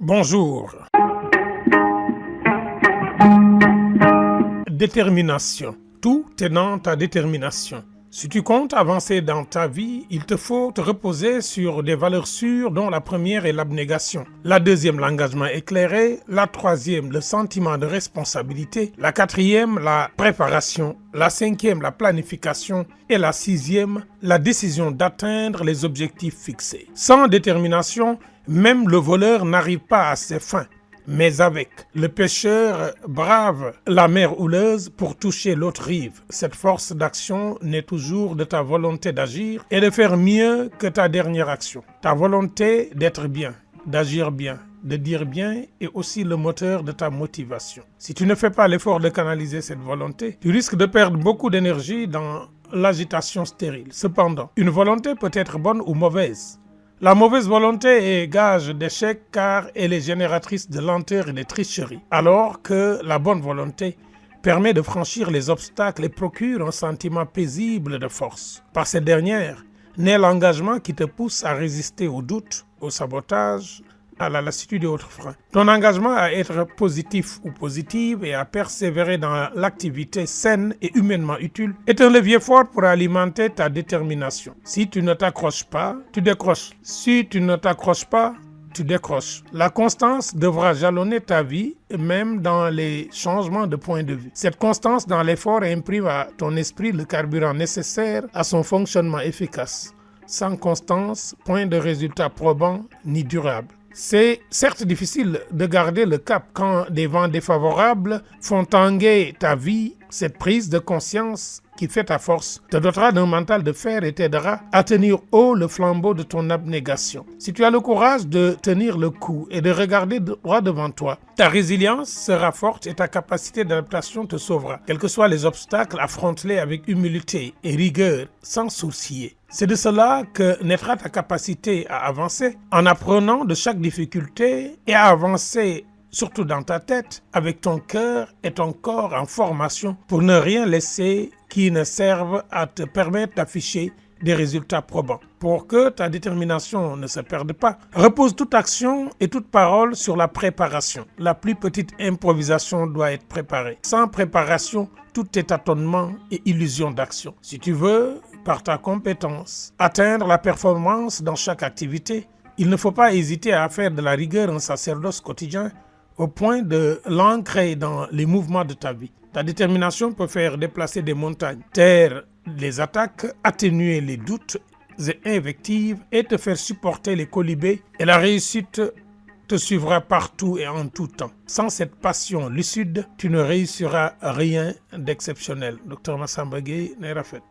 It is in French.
Bonjour. Détermination. Tout est dans ta détermination. Si tu comptes avancer dans ta vie, il te faut te reposer sur des valeurs sûres dont la première est l'abnégation. La deuxième, l'engagement éclairé. La troisième, le sentiment de responsabilité. La quatrième, la préparation. La cinquième, la planification. Et la sixième, la décision d'atteindre les objectifs fixés. Sans détermination, même le voleur n'arrive pas à ses fins. Mais avec le pêcheur brave la mer houleuse pour toucher l'autre rive. Cette force d'action naît toujours de ta volonté d'agir et de faire mieux que ta dernière action. Ta volonté d'être bien, d'agir bien, de dire bien est aussi le moteur de ta motivation. Si tu ne fais pas l'effort de canaliser cette volonté, tu risques de perdre beaucoup d'énergie dans l'agitation stérile. Cependant, une volonté peut être bonne ou mauvaise. La mauvaise volonté est gage d'échec car elle est génératrice de lenteur et de tricherie, alors que la bonne volonté permet de franchir les obstacles et procure un sentiment paisible de force. Par cette dernière, naît l'engagement qui te pousse à résister aux doutes, au sabotage, à la lassitude et autres freins. Ton engagement à être positif ou positive et à persévérer dans l'activité saine et humainement utile est un levier fort pour alimenter ta détermination. Si tu ne t'accroches pas, tu décroches. Si tu ne t'accroches pas, tu décroches. La constance devra jalonner ta vie, même dans les changements de point de vue. Cette constance dans l'effort imprime à ton esprit le carburant nécessaire à son fonctionnement efficace. Sans constance, point de résultat probant ni durable. C'est certes difficile de garder le cap quand des vents défavorables font tanguer ta vie. Cette prise de conscience qui fait ta force te dotera d'un mental de fer et t'aidera à tenir haut le flambeau de ton abnégation. Si tu as le courage de tenir le coup et de regarder droit devant toi, ta résilience sera forte et ta capacité d'adaptation te sauvera. Quels que soient les obstacles, affronte-les avec humilité et rigueur, sans sourciller. C'est de cela que naîtra ta capacité à avancer en apprenant de chaque difficulté et à avancer surtout dans ta tête, avec ton cœur et ton corps en formation pour ne rien laisser qui ne serve à te permettre d'afficher des résultats probants. Pour que ta détermination ne se perde pas, repose toute action et toute parole sur la préparation. La plus petite improvisation doit être préparée. Sans préparation, tout est tâtonnement et illusion d'action. Si tu veux, par ta compétence, atteindre la performance dans chaque activité, il ne faut pas hésiter à faire de la rigueur un sacerdoce quotidien au point de l'ancrer dans les mouvements de ta vie. Ta détermination peut faire déplacer des montagnes, taire les attaques, atténuer les doutes et invectives et te faire supporter les colibés, et la réussite te suivra partout et en tout temps. Sans cette passion lucide, tu ne réussiras rien d'exceptionnel. Dr Massamba Gueye, Nairafet.